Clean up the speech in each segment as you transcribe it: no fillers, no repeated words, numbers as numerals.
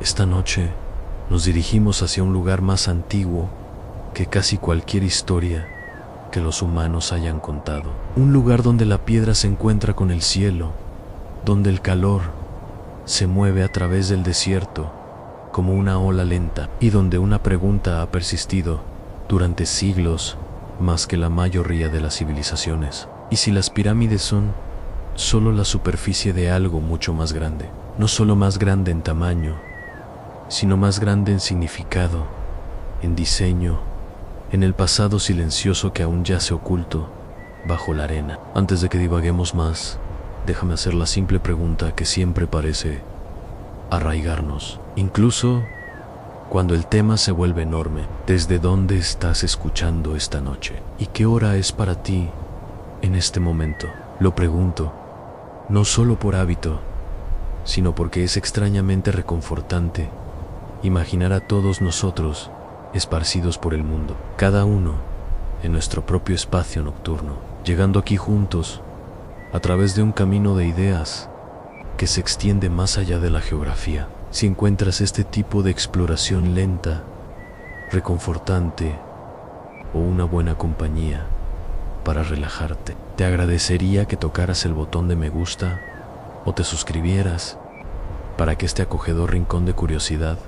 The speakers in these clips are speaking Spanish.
Esta noche nos dirigimos hacia un lugar más antiguo que casi cualquier historia que los humanos hayan contado. Un lugar donde la piedra se encuentra con el cielo, donde el calor se mueve a través del desierto como una ola lenta y donde una pregunta ha persistido durante siglos más que la mayoría de las civilizaciones. ¿Y si las pirámides son solo la superficie de algo mucho más grande? No solo más grande en tamaño, sino más grande en significado, en diseño, en el pasado silencioso que aún yace oculto bajo la arena. Antes de que divaguemos más, déjame hacer la simple pregunta que siempre parece arraigarnos, incluso cuando el tema se vuelve enorme. ¿Desde dónde estás escuchando esta noche? ¿Y qué hora es para ti en este momento? Lo pregunto, no solo por hábito, sino porque es extrañamente reconfortante imaginar a todos nosotros esparcidos por el mundo, cada uno en nuestro propio espacio nocturno, llegando aquí juntos a través de un camino de ideas que se extiende más allá de la geografía. Si encuentras este tipo de exploración lenta, reconfortante o una buena compañía para relajarte, te agradecería que tocaras el botón de me gusta o te suscribieras para que este acogedor rincón de curiosidad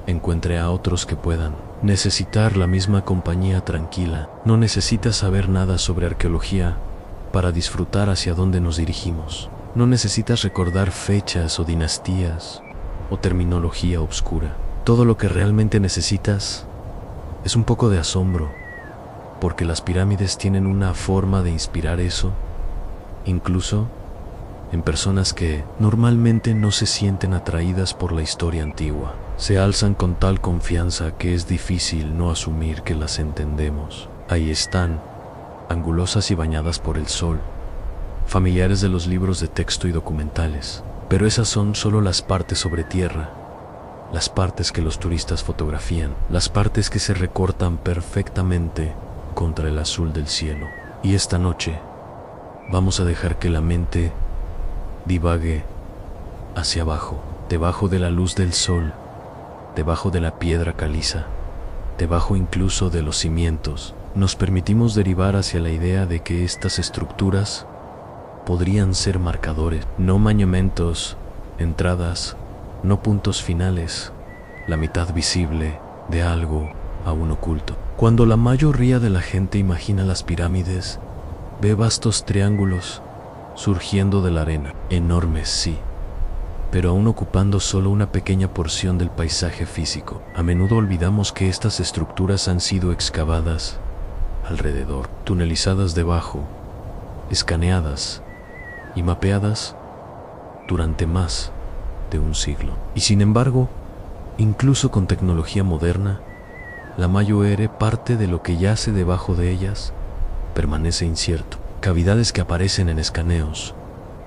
encuentre a otros que puedan necesitar la misma compañía tranquila. No necesitas saber nada sobre arqueología para disfrutar hacia dónde nos dirigimos. No necesitas recordar fechas o dinastías o terminología oscura. Todo lo que realmente necesitas es un poco de asombro, porque las pirámides tienen una forma de inspirar eso, incluso en personas que normalmente no se sienten atraídas por la historia antigua. Se alzan con tal confianza que es difícil no asumir que las entendemos. Ahí están, angulosas y bañadas por el sol, familiares de los libros de texto y documentales. Pero esas son solo las partes sobre tierra, las partes que los turistas fotografían, las partes que se recortan perfectamente contra el azul del cielo. Y esta noche vamos a dejar que la mente divague hacia abajo, debajo de la luz del sol, debajo de la piedra caliza, debajo incluso de los cimientos. Nos permitimos derivar hacia la idea de que estas estructuras podrían ser marcadores, no monumentos, entradas, no puntos finales, la mitad visible de algo aún oculto. Cuando la mayoría de la gente imagina las pirámides, ve vastos triángulos surgiendo de la arena, enormes sí, pero aún ocupando solo una pequeña porción del paisaje físico. A menudo olvidamos que estas estructuras han sido excavadas alrededor, tunelizadas debajo, escaneadas y mapeadas durante más de un siglo. Y sin embargo, incluso con tecnología moderna, la mayor parte de lo que yace debajo de ellas permanece incierto. Cavidades que aparecen en escaneos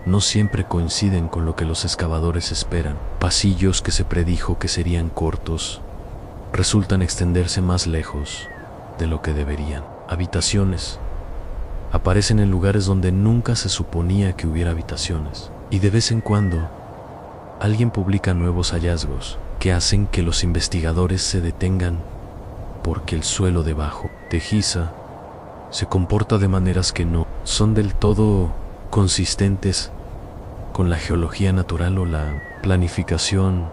no siempre coinciden con lo que los excavadores esperan. Pasillos que se predijo que serían cortos resultan extenderse más lejos de lo que deberían. Habitaciones aparecen en lugares donde nunca se suponía que hubiera habitaciones. Y de vez en cuando, alguien publica nuevos hallazgos que hacen que los investigadores se detengan porque el suelo debajo de Giza se comporta de maneras que no son del todo consistentes con la geología natural o la planificación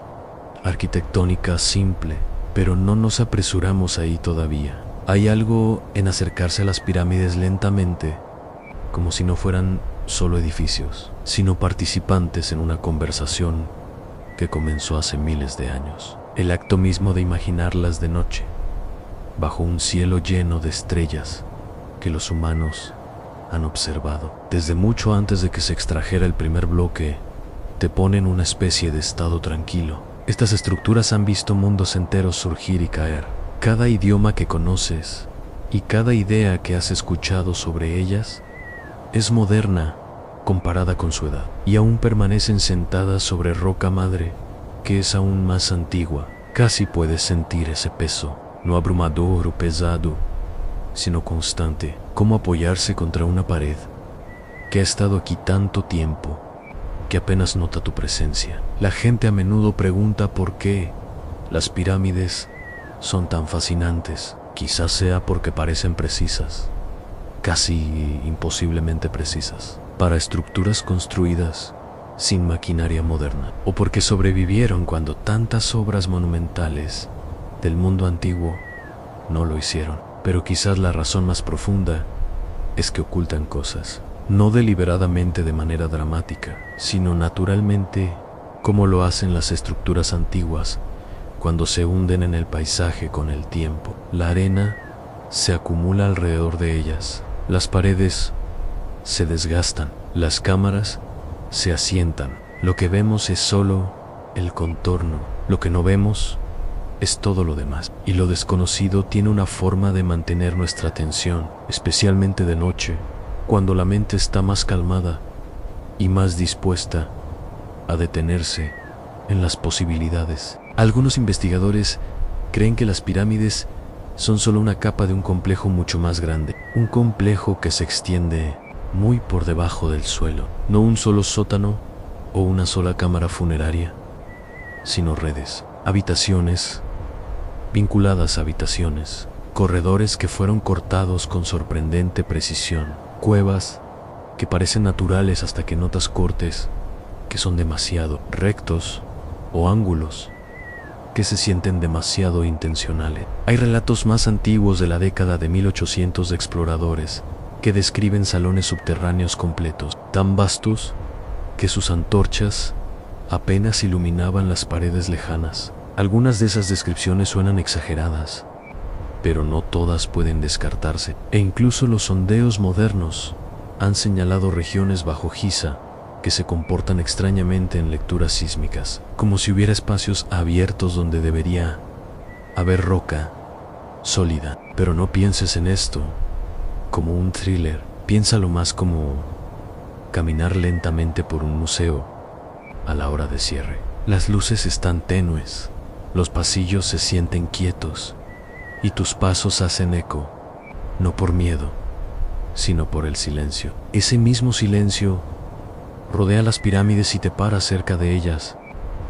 arquitectónica simple. Pero no nos apresuramos ahí todavía. Hay algo en acercarse a las pirámides lentamente, como si no fueran solo edificios, sino participantes en una conversación que comenzó hace miles de años. El acto mismo de imaginarlas de noche, bajo un cielo lleno de estrellas que los humanos han observado desde mucho antes de que se extrajera el primer bloque, te pone en una especie de estado tranquilo. Estas estructuras han visto mundos enteros surgir y caer. Cada idioma que conoces y cada idea que has escuchado sobre ellas es moderna comparada con su edad, y aún permanecen sentadas sobre roca madre que es aún más antigua. Casi puedes sentir ese peso, no abrumador o pesado, sino constante, como apoyarse contra una pared que ha estado aquí tanto tiempo que apenas nota tu presencia. La gente a menudo pregunta por qué las pirámides son tan fascinantes. Quizás sea porque parecen precisas, casi imposiblemente precisas, para estructuras construidas sin maquinaria moderna, o porque sobrevivieron cuando tantas obras monumentales del mundo antiguo no lo hicieron. Pero quizás la razón más profunda es que ocultan cosas, no deliberadamente de manera dramática, sino naturalmente, como lo hacen las estructuras antiguas cuando se hunden en el paisaje con el tiempo. La arena se acumula alrededor de ellas, las paredes se desgastan, las cámaras se asientan. Lo que vemos es solo el contorno, lo que no vemos es todo lo demás. Y lo desconocido tiene una forma de mantener nuestra atención, especialmente de noche, cuando la mente está más calmada y más dispuesta a detenerse en las posibilidades. Algunos investigadores creen que las pirámides son solo una capa de un complejo mucho más grande, un complejo que se extiende muy por debajo del suelo, no un solo sótano o una sola cámara funeraria, sino redes, habitaciones vinculadas a habitaciones, corredores que fueron cortados con sorprendente precisión, cuevas que parecen naturales hasta que notas cortes que son demasiado rectos o ángulos que se sienten demasiado intencionales. Hay relatos más antiguos de la década de 1800 de exploradores que describen salones subterráneos completos, tan vastos que sus antorchas apenas iluminaban las paredes lejanas. Algunas de esas descripciones suenan exageradas, pero no todas pueden descartarse. E incluso los sondeos modernos han señalado regiones bajo Giza que se comportan extrañamente en lecturas sísmicas, como si hubiera espacios abiertos donde debería haber roca sólida. Pero no pienses en esto como un thriller, piénsalo más como caminar lentamente por un museo a la hora de cierre. Las luces están tenues, los pasillos se sienten quietos y tus pasos hacen eco, no por miedo, sino por el silencio. Ese mismo silencio rodea las pirámides y te paras cerca de ellas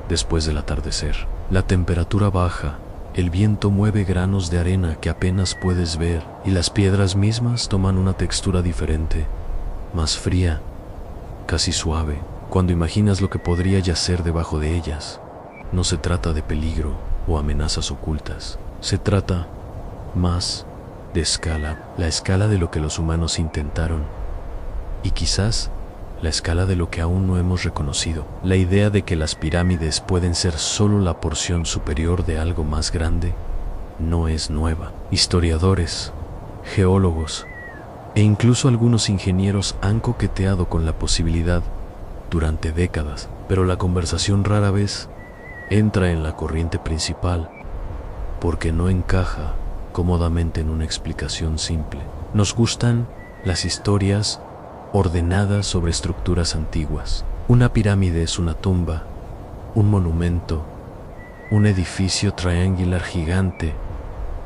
después del atardecer. La temperatura baja, el viento mueve granos de arena que apenas puedes ver y las piedras mismas toman una textura diferente, más fría, casi suave. Cuando imaginas lo que podría yacer debajo de ellas, no se trata de peligro o amenazas ocultas, se trata más de escala, la escala de lo que los humanos intentaron y quizás la escala de lo que aún no hemos reconocido. La idea de que las pirámides pueden ser solo la porción superior de algo más grande no es nueva. Historiadores, geólogos e incluso algunos ingenieros han coqueteado con la posibilidad durante décadas, pero la conversación rara vez entra en la corriente principal porque no encaja cómodamente en una explicación simple. Nos gustan las historias ordenadas sobre estructuras antiguas. Una pirámide es una tumba, un monumento, un edificio triangular gigante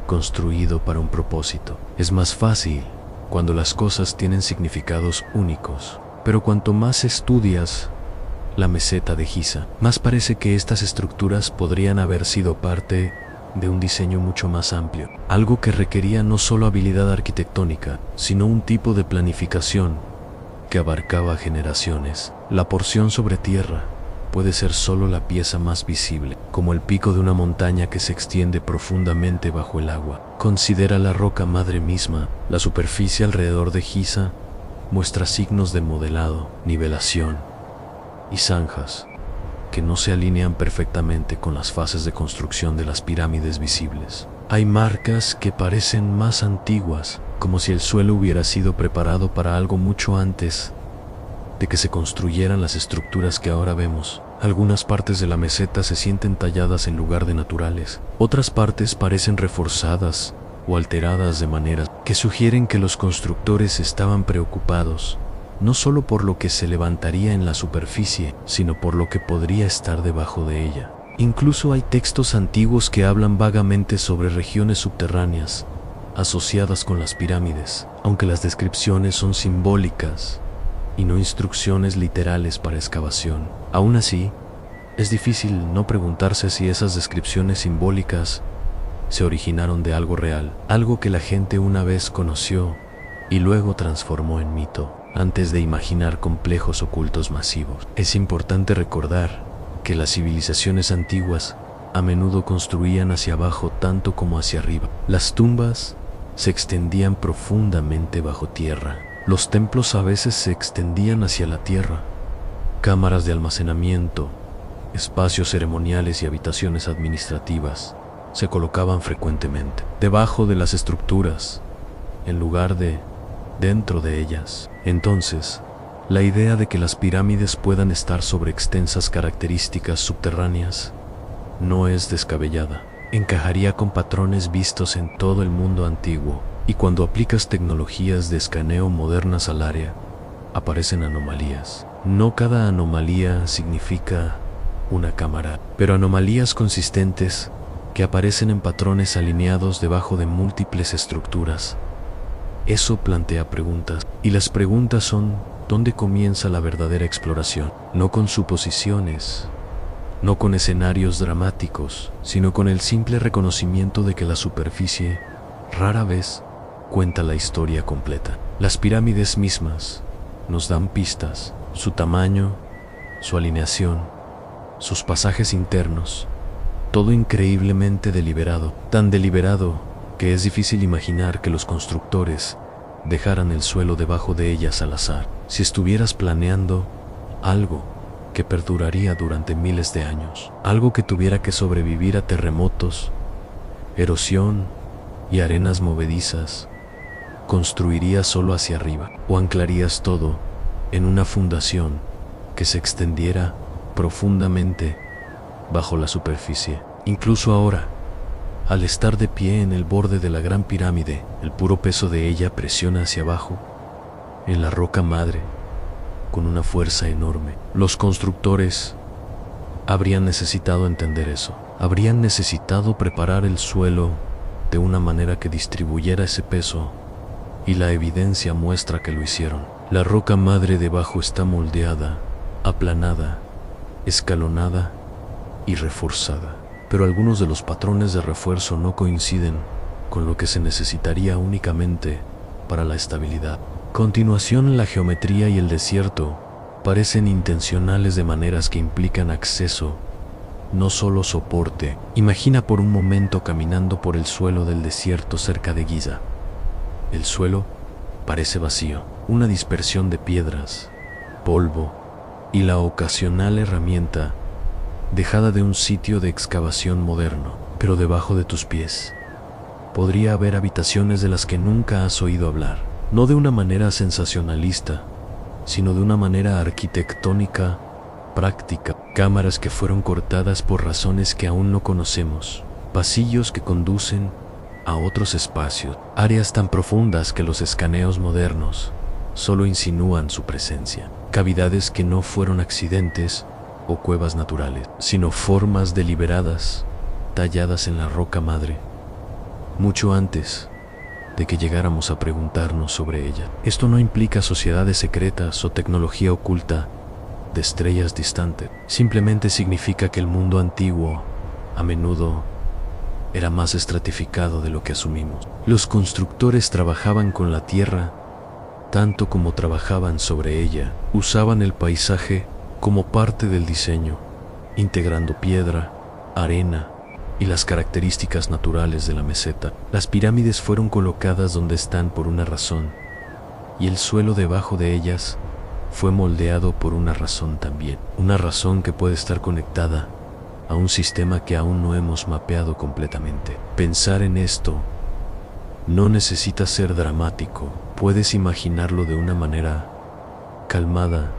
construido para un propósito. Es más fácil cuando las cosas tienen significados únicos, pero cuanto más estudias la meseta de Giza, más parece que estas estructuras podrían haber sido parte de un diseño mucho más amplio, algo que requería no solo habilidad arquitectónica, sino un tipo de planificación que abarcaba generaciones. La porción sobre tierra puede ser solo la pieza más visible, como el pico de una montaña que se extiende profundamente bajo el agua. Considera la roca madre misma. La superficie alrededor de Giza muestra signos de modelado, nivelación y zanjas que no se alinean perfectamente con las fases de construcción de las pirámides visibles. Hay marcas que parecen más antiguas, como si el suelo hubiera sido preparado para algo mucho antes de que se construyeran las estructuras que ahora vemos. Algunas partes de la meseta se sienten talladas en lugar de naturales. Otras partes parecen reforzadas o alteradas de maneras que sugieren que los constructores estaban preocupados no solo por lo que se levantaría en la superficie, sino por lo que podría estar debajo de ella. Incluso hay textos antiguos que hablan vagamente sobre regiones subterráneas asociadas con las pirámides. Aunque las descripciones son simbólicas y no instrucciones literales para excavación. Aún así, es difícil no preguntarse si esas descripciones simbólicas se originaron de algo real, algo que la gente una vez conoció y luego transformó en mito, antes de imaginar complejos ocultos masivos. Es importante recordar que las civilizaciones antiguas a menudo construían hacia abajo tanto como hacia arriba. Las tumbas se extendían profundamente bajo tierra. Los templos a veces se extendían hacia la tierra. Cámaras de almacenamiento, espacios ceremoniales y habitaciones administrativas se colocaban frecuentemente debajo de las estructuras, en lugar de dentro de ellas. Entonces, la idea de que las pirámides puedan estar sobre extensas características subterráneas no es descabellada. Encajaría con patrones vistos en todo el mundo antiguo, y cuando aplicas tecnologías de escaneo modernas al área, aparecen anomalías. No cada anomalía significa una cámara, pero anomalías consistentes que aparecen en patrones alineados debajo de múltiples estructuras. Eso plantea preguntas, y las preguntas son: ¿dónde comienza la verdadera exploración? No con suposiciones, no con escenarios dramáticos, sino con el simple reconocimiento de que la superficie rara vez cuenta la historia completa. Las pirámides mismas nos dan pistas: su tamaño, su alineación, sus pasajes internos, todo increíblemente deliberado, tan deliberado que es difícil imaginar que los constructores dejaran el suelo debajo de ellas al azar. Si estuvieras planeando algo que perduraría durante miles de años, algo que tuviera que sobrevivir a terremotos, erosión y arenas movedizas, ¿construirías solo hacia arriba o anclarías todo en una fundación que se extendiera profundamente bajo la superficie? Incluso ahora, al estar de pie en el borde de la gran pirámide, el puro peso de ella presiona hacia abajo, en la roca madre, con una fuerza enorme. Los constructores habrían necesitado entender eso. Habrían necesitado preparar el suelo de una manera que distribuyera ese peso, y la evidencia muestra que lo hicieron. La roca madre debajo está moldeada, aplanada, escalonada y reforzada, pero algunos de los patrones de refuerzo no coinciden con lo que se necesitaría únicamente para la estabilidad. A continuación, la geometría y el desierto parecen intencionales de maneras que implican acceso, no solo soporte. Imagina por un momento caminando por el suelo del desierto cerca de Giza. El suelo parece vacío, una dispersión de piedras, polvo y la ocasional herramienta dejada de un sitio de excavación moderno. Pero debajo de tus pies podría haber habitaciones de las que nunca has oído hablar, no de una manera sensacionalista, sino de una manera arquitectónica, práctica. Cámaras que fueron cortadas por razones que aún no conocemos, pasillos que conducen a otros espacios, áreas tan profundas que los escaneos modernos solo insinúan su presencia, cavidades que no fueron accidentes o cuevas naturales, sino formas deliberadas, talladas en la roca madre, mucho antes de que llegáramos a preguntarnos sobre ella. Esto no implica sociedades secretas o tecnología oculta de estrellas distantes. Simplemente significa que el mundo antiguo, a menudo, era más estratificado de lo que asumimos. Los constructores trabajaban con la tierra tanto como trabajaban sobre ella. Usaban el paisaje como parte del diseño, integrando piedra, arena y las características naturales de la meseta. Las pirámides fueron colocadas donde están por una razón, y el suelo debajo de ellas fue moldeado por una razón también. Una razón que puede estar conectada a un sistema que aún no hemos mapeado completamente. Pensar en esto no necesita ser dramático. Puedes imaginarlo de una manera calmada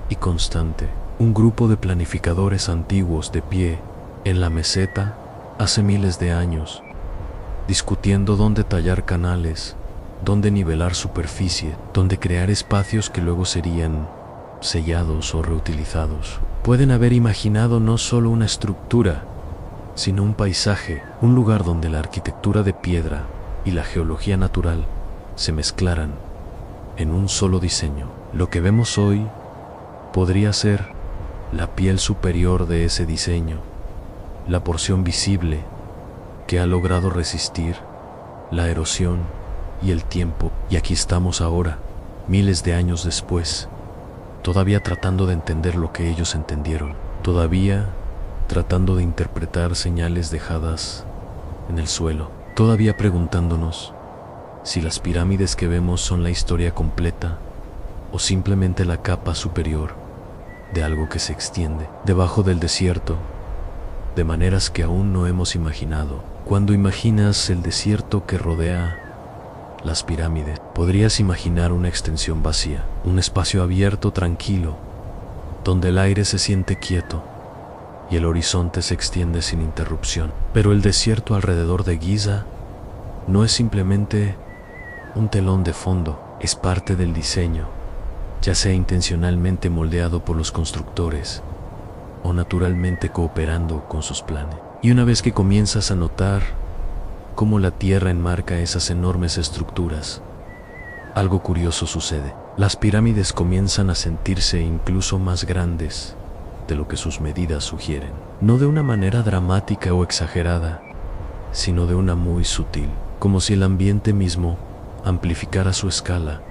y constante. Un grupo de planificadores antiguos de pie en la meseta hace miles de años, discutiendo dónde tallar canales, dónde nivelar superficie, dónde crear espacios que luego serían sellados o reutilizados. Pueden haber imaginado no solo una estructura, sino un paisaje, un lugar donde la arquitectura de piedra y la geología natural se mezclaran en un solo diseño. Lo que vemos hoy podría ser la piel superior de ese diseño, la porción visible que ha logrado resistir la erosión y el tiempo. Y aquí estamos ahora, miles de años después, todavía tratando de entender lo que ellos entendieron, todavía tratando de interpretar señales dejadas en el suelo, todavía preguntándonos si las pirámides que vemos son la historia completa o simplemente la capa superior de algo que se extiende debajo del desierto de maneras que aún no hemos imaginado. Cuando imaginas el desierto que rodea las pirámides, podrías imaginar una extensión vacía, un espacio abierto tranquilo, donde el aire se siente quieto y el horizonte se extiende sin interrupción. Pero el desierto alrededor de Giza no es simplemente un telón de fondo, es parte del diseño, ya sea intencionalmente moldeado por los constructores o naturalmente cooperando con sus planes. Y una vez que comienzas a notar cómo la tierra enmarca esas enormes estructuras, algo curioso sucede. Las pirámides comienzan a sentirse incluso más grandes de lo que sus medidas sugieren. No de una manera dramática o exagerada, sino de una muy sutil, como si el ambiente mismo amplificara su escala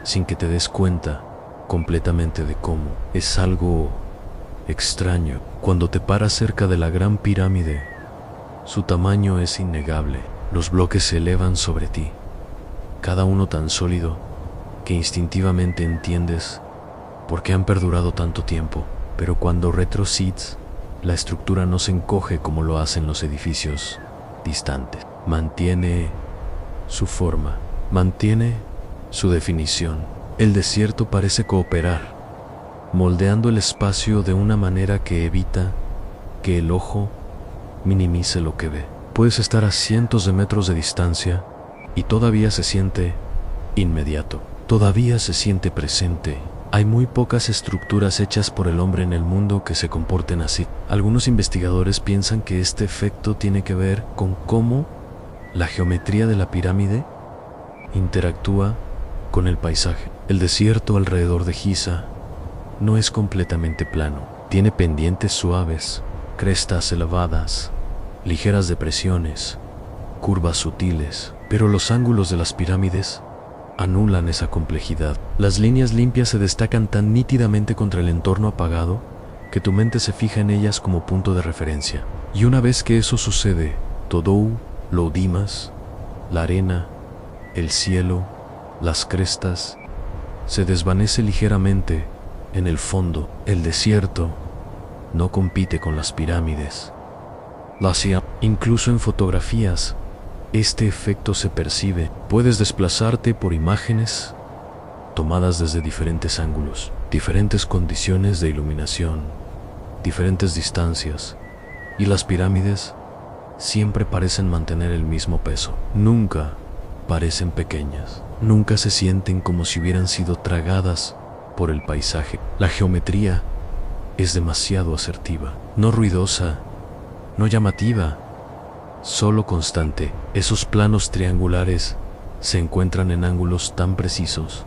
sin que te des cuenta completamente de cómo. Es algo extraño. Cuando te paras cerca de la Gran Pirámide, su tamaño es innegable. Los bloques se elevan sobre ti, cada uno tan sólido que instintivamente entiendes por qué han perdurado tanto tiempo. Pero cuando retrocedes, la estructura no se encoge como lo hacen los edificios distantes. Mantiene su forma, mantiene su definición. El desierto parece cooperar, moldeando el espacio de una manera que evita que el ojo minimice lo que ve. Puedes estar a cientos de metros de distancia y todavía se siente inmediato, todavía se siente presente. Hay muy pocas estructuras hechas por el hombre en el mundo que se comporten así. Algunos investigadores piensan que este efecto tiene que ver con cómo la geometría de la pirámide interactúa con el paisaje. El desierto alrededor de Giza no es completamente plano. Tiene pendientes suaves, crestas elevadas, ligeras depresiones, curvas sutiles, pero los ángulos de las pirámides anulan esa complejidad. Las líneas limpias se destacan tan nítidamente contra el entorno apagado que tu mente se fija en ellas como punto de referencia. Y una vez que eso sucede, todo lo demás, la arena, el cielo, las crestas, se desvanece ligeramente en el fondo. El desierto no compite con las pirámides. Incluso en fotografías, este efecto se percibe. Puedes desplazarte por imágenes tomadas desde diferentes ángulos, diferentes condiciones de iluminación, diferentes distancias, y las pirámides siempre parecen mantener el mismo peso. Nunca parecen pequeñas, nunca se sienten como si hubieran sido tragadas por el paisaje. La geometría es demasiado asertiva, no ruidosa, no llamativa, solo constante. Esos planos triangulares se encuentran en ángulos tan precisos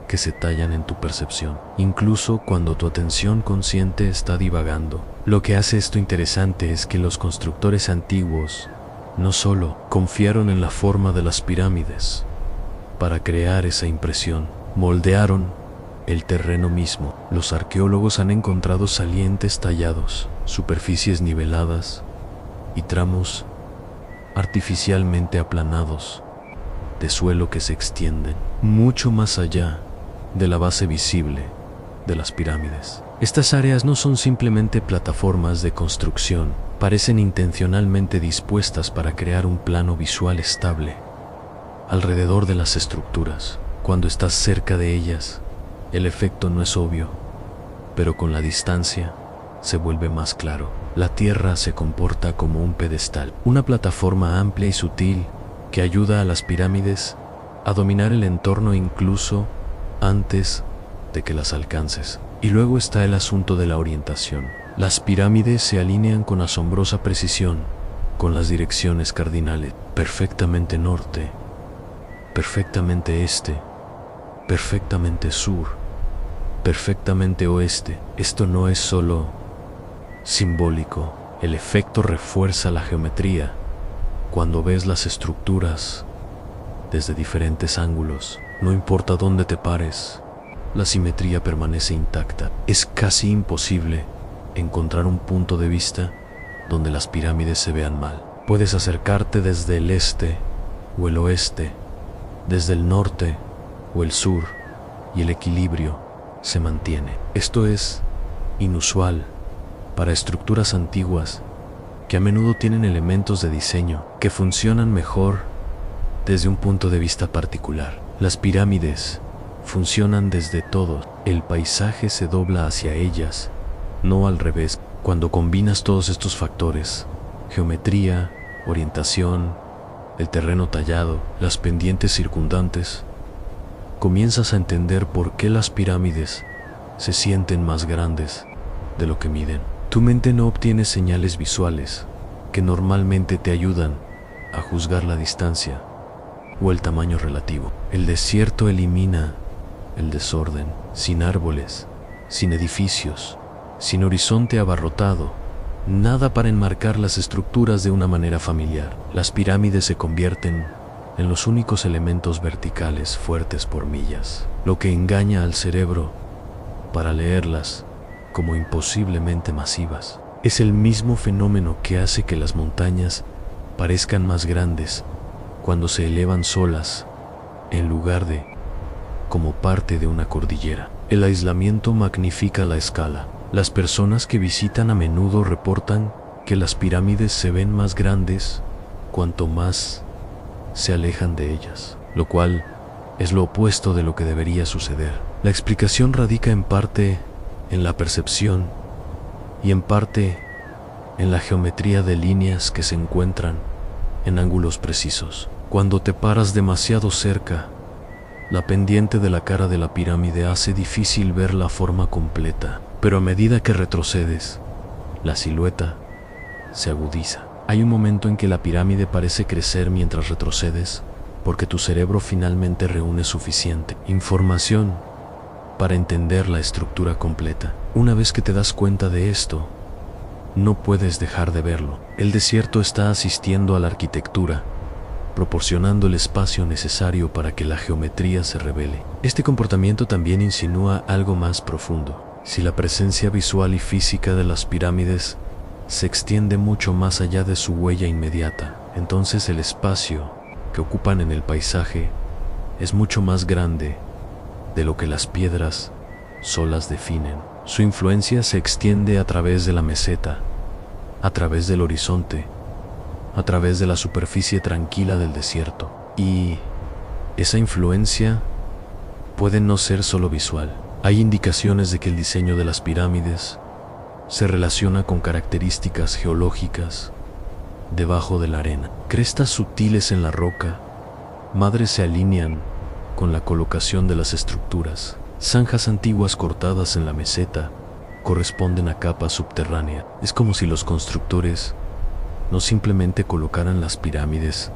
que se tallan en tu percepción, incluso cuando tu atención consciente está divagando. Lo que hace esto interesante es que los constructores antiguos no solo confiaron en la forma de las pirámides para crear esa impresión, moldearon el terreno mismo. Los arqueólogos han encontrado salientes tallados, superficies niveladas y tramos artificialmente aplanados de suelo que se extienden mucho más allá de la base visible de las pirámides. Estas áreas no son simplemente plataformas de construcción, parecen intencionalmente dispuestas para crear un plano visual estable alrededor de las estructuras. Cuando estás cerca de ellas, el efecto no es obvio, pero con la distancia se vuelve más claro. La tierra se comporta como un pedestal, una plataforma amplia y sutil que ayuda a las pirámides a dominar el entorno incluso antes de que las alcances. Y luego está el asunto de la orientación. Las pirámides se alinean con asombrosa precisión con las direcciones cardinales, perfectamente norte, perfectamente este, perfectamente sur. perfectamente oeste. Esto no es solo simbólico, el efecto refuerza la geometría cuando ves las estructuras desde diferentes ángulos. No importa dónde te pares, la simetría permanece intacta. Es casi imposible encontrar un punto de vista donde las pirámides se vean mal. Puedes acercarte desde el este o el oeste, desde el norte o el sur, y el equilibrio se mantiene. Esto es inusual para estructuras antiguas que a menudo tienen elementos de diseño que funcionan mejor desde un punto de vista particular. Las pirámides funcionan desde todo. El paisaje se dobla hacia ellas, no al revés. Cuando combinas todos estos factores, geometría, orientación, el terreno tallado, las pendientes circundantes, comienzas a entender por qué las pirámides se sienten más grandes de lo que miden. Tu mente no obtiene señales visuales que normalmente te ayudan a juzgar la distancia o el tamaño relativo. El desierto elimina el desorden, sin árboles, sin edificios, sin horizonte abarrotado, nada para enmarcar las estructuras de una manera familiar. Las pirámides se convierten en los únicos elementos verticales fuertes por millas, lo que engaña al cerebro para leerlas como imposiblemente masivas. Es el mismo fenómeno que hace que las montañas parezcan más grandes cuando se elevan solas, en lugar de como parte de una cordillera. El aislamiento magnifica la escala. Las personas que visitan a menudo reportan que las pirámides se ven más grandes cuanto más se alejan de ellas, lo cual es lo opuesto de lo que debería suceder. La explicación radica en parte en la percepción y en parte en la geometría de líneas que se encuentran en ángulos precisos. Cuando te paras demasiado cerca, la pendiente de la cara de la pirámide hace difícil ver la forma completa, pero a medida que retrocedes, la silueta se agudiza. Hay un momento en que la pirámide parece crecer mientras retrocedes, porque tu cerebro finalmente reúne suficiente información para entender la estructura completa. Una vez que te das cuenta de esto, no puedes dejar de verlo. El desierto está asistiendo a la arquitectura, proporcionando el espacio necesario para que la geometría se revele. Este comportamiento también insinúa algo más profundo. Si la presencia visual y física de las pirámides se extiende mucho más allá de su huella inmediata, entonces el espacio que ocupan en el paisaje es mucho más grande de lo que las piedras solas definen. Su influencia se extiende a través de la meseta, a través del horizonte, a través de la superficie tranquila del desierto. Y esa influencia puede no ser solo visual. Hay indicaciones de que el diseño de las pirámides se relaciona con características geológicas debajo de la arena. Crestas sutiles en la roca madre se alinean con la colocación de las estructuras. Zanjas antiguas cortadas en la meseta corresponden a capas subterráneas. Es como si los constructores no simplemente colocaran las pirámides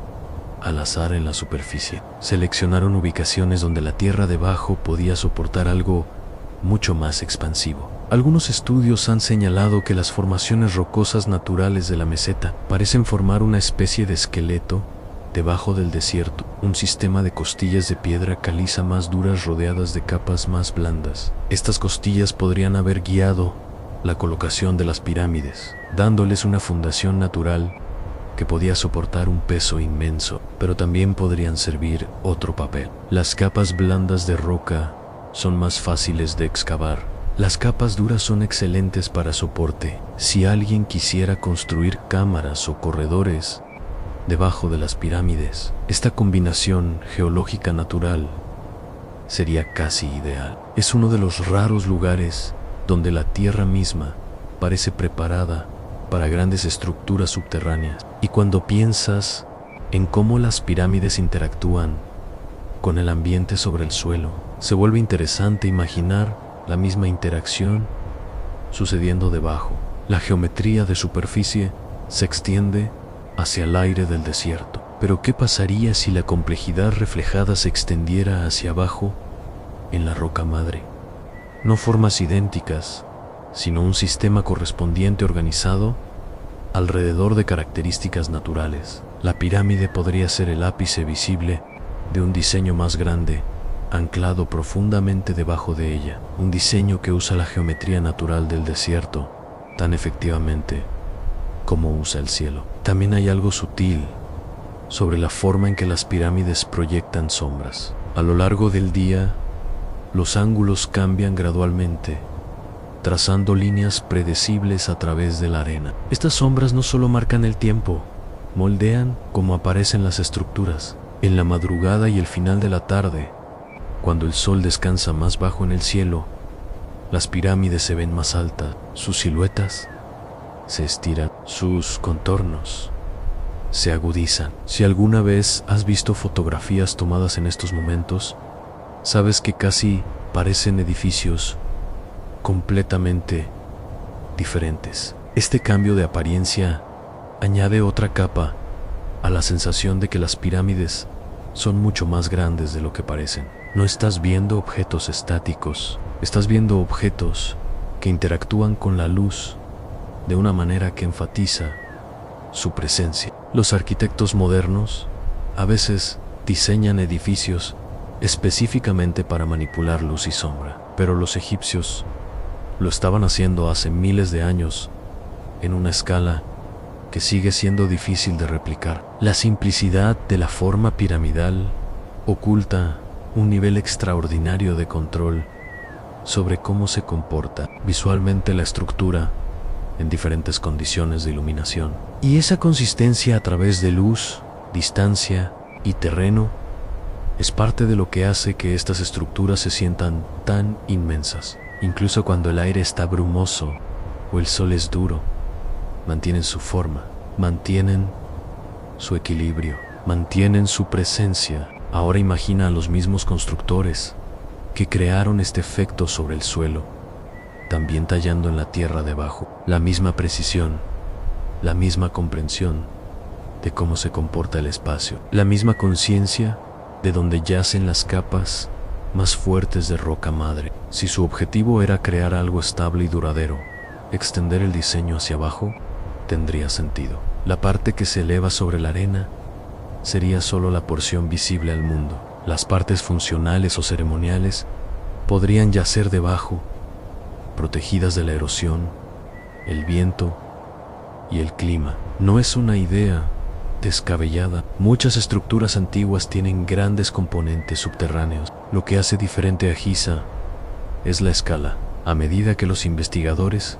al azar en la superficie. Seleccionaron ubicaciones donde la tierra debajo podía soportar algo mucho más expansivo. Algunos estudios han señalado que las formaciones rocosas naturales de la meseta parecen formar una especie de esqueleto debajo del desierto, un sistema de costillas de piedra caliza más duras rodeadas de capas más blandas. Estas costillas podrían haber guiado la colocación de las pirámides, dándoles una fundación natural que podía soportar un peso inmenso, pero también podrían servir otro papel. Las capas blandas de roca son más fáciles de excavar. Las capas duras son excelentes para soporte. Si alguien quisiera construir cámaras o corredores debajo de las pirámides, esta combinación geológica natural sería casi ideal. Es uno de los raros lugares donde la tierra misma parece preparada para grandes estructuras subterráneas. Y cuando piensas en cómo las pirámides interactúan con el ambiente sobre el suelo, se vuelve interesante imaginar la misma interacción sucediendo debajo. La geometría de superficie se extiende hacia el aire del desierto. Pero ¿qué pasaría si la complejidad reflejada se extendiera hacia abajo en la roca madre? no formas idénticas, sino un sistema correspondiente organizado alrededor de características naturales. La pirámide podría ser el ápice visible de un diseño más grande, anclado profundamente debajo de ella, un diseño que usa la geometría natural del desierto tan efectivamente como usa el cielo. También hay algo sutil sobre la forma en que las pirámides proyectan sombras. A lo largo del día, los ángulos cambian gradualmente, trazando líneas predecibles a través de la arena. Estas sombras no solo marcan el tiempo, moldean cómo aparecen las estructuras. En la madrugada y el final de la tarde, cuando el sol descansa más bajo en el cielo, las pirámides se ven más altas, sus siluetas se estiran, sus contornos se agudizan. Si alguna vez has visto fotografías tomadas en estos momentos, sabes que casi parecen edificios completamente diferentes. Este cambio de apariencia añade otra capa a la sensación de que las pirámides son mucho más grandes de lo que parecen. No estás viendo objetos estáticos, estás viendo objetos que interactúan con la luz de una manera que enfatiza su presencia. Los arquitectos modernos a veces diseñan edificios específicamente para manipular luz y sombra, pero los egipcios lo estaban haciendo hace miles de años en una escala que sigue siendo difícil de replicar. La simplicidad de la forma piramidal oculta un nivel extraordinario de control sobre cómo se comporta visualmente la estructura en diferentes condiciones de iluminación. Y esa consistencia a través de luz, distancia y terreno es parte de lo que hace que estas estructuras se sientan tan inmensas. Incluso cuando el aire está brumoso o el sol es duro, mantienen su forma, mantienen su equilibrio, mantienen su presencia. Ahora imagina a los mismos constructores que crearon este efecto sobre el suelo, también tallando en la tierra debajo. La misma precisión, la misma comprensión de cómo se comporta el espacio, la misma conciencia de donde yacen las capas más fuertes de roca madre. Si su objetivo era crear algo estable y duradero, extender el diseño hacia abajo tendría sentido. La parte que se eleva sobre la arena sería solo la porción visible al mundo. Las partes funcionales o ceremoniales podrían yacer debajo, protegidas de la erosión, el viento y el clima. No es una idea descabellada. Muchas estructuras antiguas tienen grandes componentes subterráneos. Lo que hace diferente a Giza es la escala. A medida que los investigadores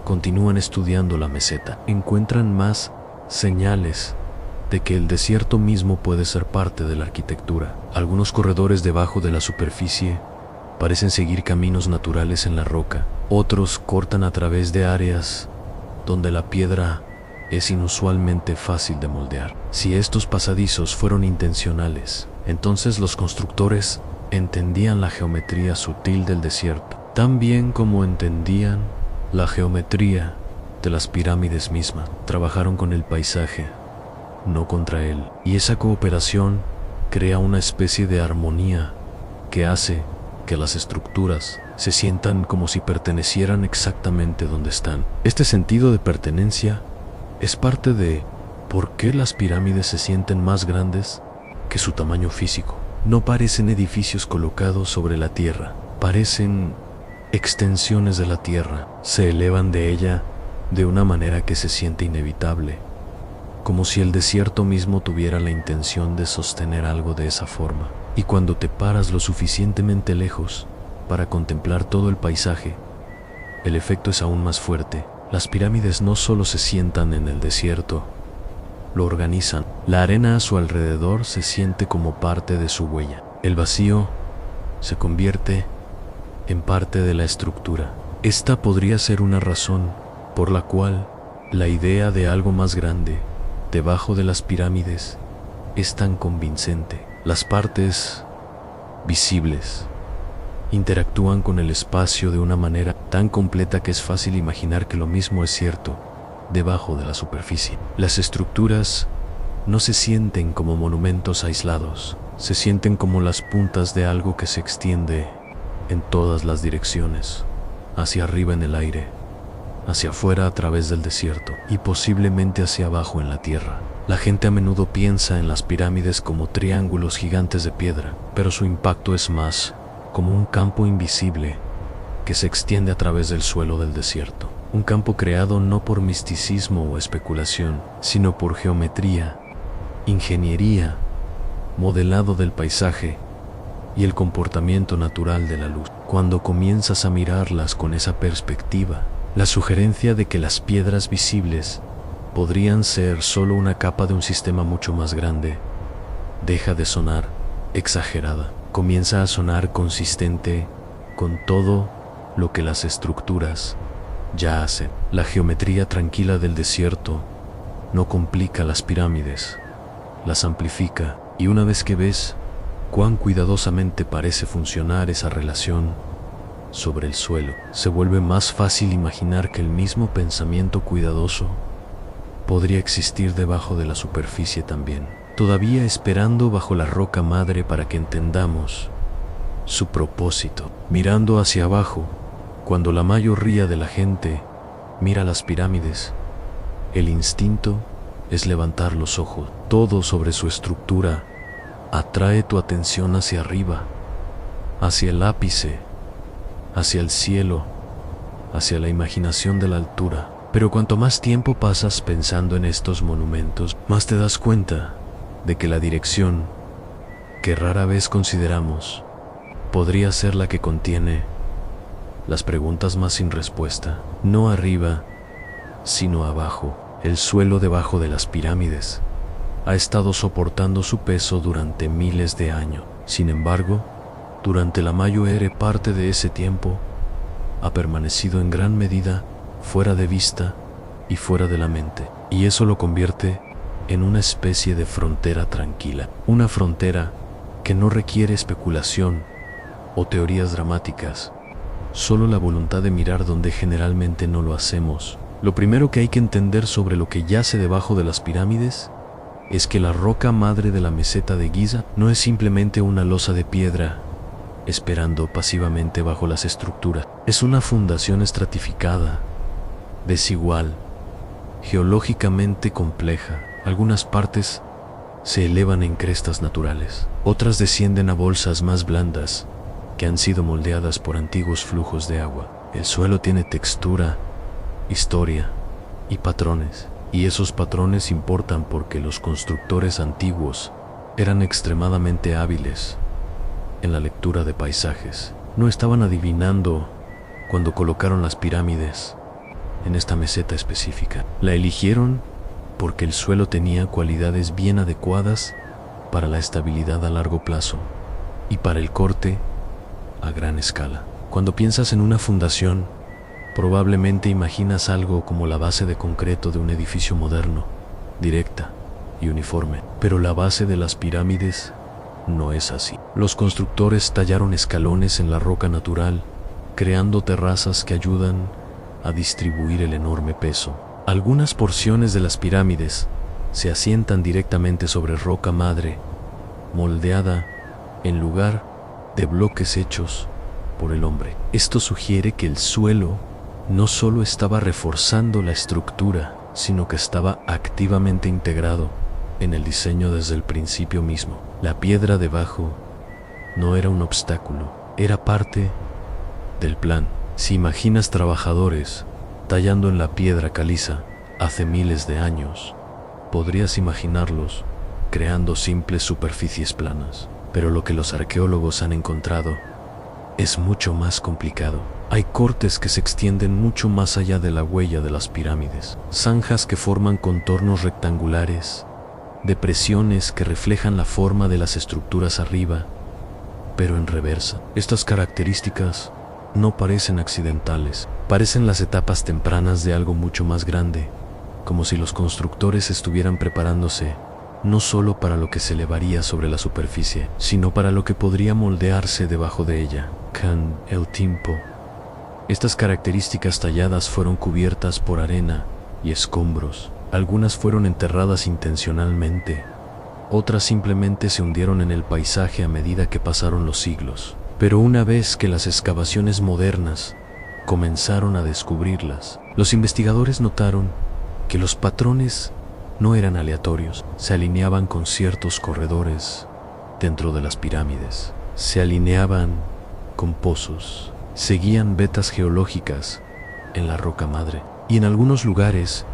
continúan estudiando la meseta, encuentran más señales de que el desierto mismo puede ser parte de la arquitectura. Algunos corredores debajo de la superficie parecen seguir caminos naturales en la roca. Otros cortan a través de áreas donde la piedra es inusualmente fácil de moldear. Si estos pasadizos fueron intencionales, entonces los constructores entendían la geometría sutil del desierto, tan bien como entendían la geometría de las pirámides mismas. Trabajaron con el paisaje, no contra él, y esa cooperación crea una especie de armonía que hace que las estructuras se sientan como si pertenecieran exactamente donde están. Este sentido de pertenencia es parte de por qué las pirámides se sienten más grandes que su tamaño físico. No parecen edificios colocados sobre la tierra, parecen extensiones de la tierra. Se elevan de ella de una manera que se siente inevitable, como si el desierto mismo tuviera la intención de sostener algo de esa forma. Y cuando te paras lo suficientemente lejos para contemplar todo el paisaje, el efecto es aún más fuerte. Las pirámides no solo se sientan en el desierto, lo organizan. La arena a su alrededor se siente como parte de su huella. El vacío se convierte en parte de la estructura. Esta podría ser una razón por la cual la idea de algo más grande debajo de las pirámides es tan convincente. Las partes visibles interactúan con el espacio de una manera tan completa que es fácil imaginar que lo mismo es cierto debajo de la superficie. Las estructuras no se sienten como monumentos aislados, se sienten como las puntas de algo que se extiende en todas las direcciones, hacia arriba en el aire, hacia afuera a través del desierto y posiblemente hacia abajo en la tierra. La gente a menudo piensa en las pirámides como triángulos gigantes de piedra, pero su impacto es más como un campo invisible que se extiende a través del suelo del desierto. Un campo creado no por misticismo o especulación, sino por geometría, ingeniería, modelado del paisaje y el comportamiento natural de la luz. Cuando comienzas a mirarlas con esa perspectiva, la sugerencia de que las piedras visibles podrían ser solo una capa de un sistema mucho más grande deja de sonar exagerada. Comienza a sonar consistente con todo lo que las estructuras ya hacen. La geometría tranquila del desierto no complica las pirámides, las amplifica, y una vez que ves cuán cuidadosamente parece funcionar esa relación sobre el suelo, se vuelve más fácil imaginar que el mismo pensamiento cuidadoso podría existir debajo de la superficie también, todavía esperando bajo la roca madre para que entendamos su propósito. Mirando hacia abajo, cuando la mayoría de la gente mira las pirámides, el instinto es levantar los ojos. Todo sobre su estructura atrae tu atención hacia arriba, hacia el ápice, hacia el cielo, hacia la imaginación de la altura. Pero cuanto más tiempo pasas pensando en estos monumentos, más te das cuenta de que la dirección que rara vez consideramos podría ser la que contiene las preguntas más sin respuesta. No arriba, sino abajo. El suelo debajo de las pirámides ha estado soportando su peso durante miles de años. Sin embargo, durante la mayor parte de ese tiempo, ha permanecido en gran medida fuera de vista y fuera de la mente. Y eso lo convierte en una especie de frontera tranquila. Una frontera que no requiere especulación o teorías dramáticas, solo la voluntad de mirar donde generalmente no lo hacemos. Lo primero que hay que entender sobre lo que yace debajo de las pirámides es que la roca madre de la meseta de Giza no es simplemente una losa de piedra esperando pasivamente bajo las estructuras. Es una fundación estratificada, desigual, geológicamente compleja. Algunas partes se elevan en crestas naturales, otras descienden a bolsas más blandas que han sido moldeadas por antiguos flujos de agua. El suelo tiene textura, historia y patrones, y esos patrones importan porque los constructores antiguos eran extremadamente hábiles en la lectura de paisajes. No estaban adivinando cuando colocaron las pirámides en esta meseta específica. La eligieron porque el suelo tenía cualidades bien adecuadas para la estabilidad a largo plazo y para el corte a gran escala. Cuando piensas en una fundación, probablemente imaginas algo como la base de concreto de un edificio moderno, directa y uniforme. Pero la base de las pirámides no es así. Los constructores tallaron escalones en la roca natural, creando terrazas que ayudan a distribuir el enorme peso. Algunas porciones de las pirámides se asientan directamente sobre roca madre, moldeada en lugar de bloques hechos por el hombre. Esto sugiere que el suelo no solo estaba reforzando la estructura, sino que estaba activamente integrado en el diseño desde el principio mismo. La piedra debajo no era un obstáculo, era parte del plan. Si imaginas trabajadores tallando en la piedra caliza hace miles de años, podrías imaginarlos creando simples superficies planas. Pero lo que los arqueólogos han encontrado es mucho más complicado. Hay cortes que se extienden mucho más allá de la huella de las pirámides, zanjas que forman contornos rectangulares, depresiones que reflejan la forma de las estructuras arriba, pero en reversa. Estas características no parecen accidentales, parecen las etapas tempranas de algo mucho más grande, como si los constructores estuvieran preparándose no solo para lo que se elevaría sobre la superficie, sino para lo que podría moldearse debajo de ella. Con el tiempo, estas características talladas fueron cubiertas por arena y escombros. Algunas fueron enterradas intencionalmente, otras simplemente se hundieron en el paisaje a medida que pasaron los siglos. Pero una vez que las excavaciones modernas comenzaron a descubrirlas, los investigadores notaron que los patrones no eran aleatorios, se alineaban con ciertos corredores dentro de las pirámides, se alineaban con pozos, seguían vetas geológicas en la roca madre y en algunos lugares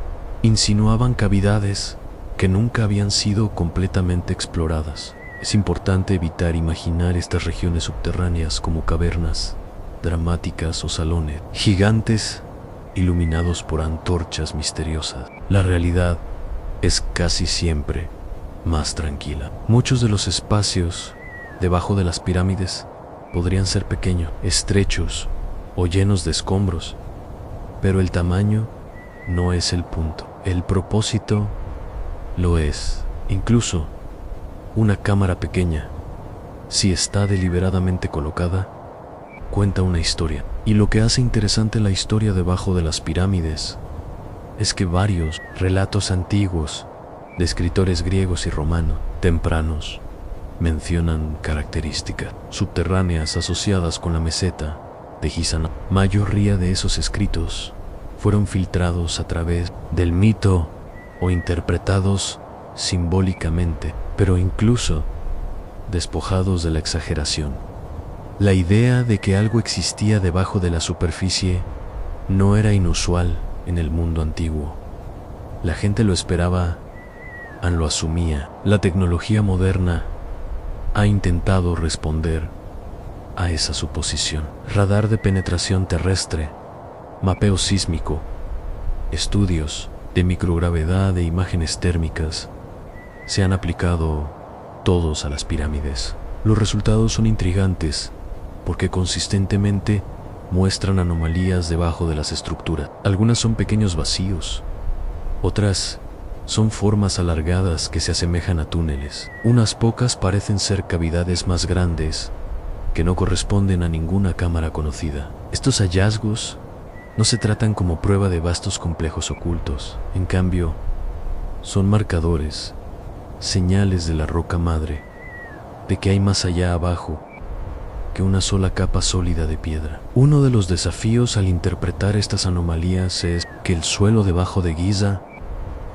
insinuaban cavidades que nunca habían sido completamente exploradas. Es importante evitar imaginar estas regiones subterráneas como cavernas dramáticas o salones gigantes iluminados por antorchas misteriosas. La realidad es casi siempre más tranquila. Muchos de los espacios debajo de las pirámides podrían ser pequeños, estrechos o llenos de escombros, pero el tamaño no es el punto. El propósito lo es. Incluso una cámara pequeña, si está deliberadamente colocada, cuenta una historia. Y lo que hace interesante la historia debajo de las pirámides es que varios relatos antiguos de escritores griegos y romanos tempranos mencionan características subterráneas asociadas con la meseta de Giza. La mayoría de esos escritos fueron filtrados a través del mito o interpretados simbólicamente, pero incluso despojados de la exageración. La idea de que algo existía debajo de la superficie no era inusual en el mundo antiguo. La gente lo esperaba, lo asumía. La tecnología moderna ha intentado responder a esa suposición. Radar de penetración terrestre, mapeo sísmico, estudios de microgravedad e imágenes térmicas se han aplicado todos a las pirámides. Los resultados son intrigantes porque consistentemente muestran anomalías debajo de las estructuras. Algunas son pequeños vacíos, otras son formas alargadas que se asemejan a túneles. Unas pocas parecen ser cavidades más grandes que no corresponden a ninguna cámara conocida. Estos hallazgos no se tratan como prueba de vastos complejos ocultos. En cambio, son marcadores, señales de la roca madre, de que hay más allá abajo que una sola capa sólida de piedra. Uno de los desafíos al interpretar estas anomalías es que el suelo debajo de Giza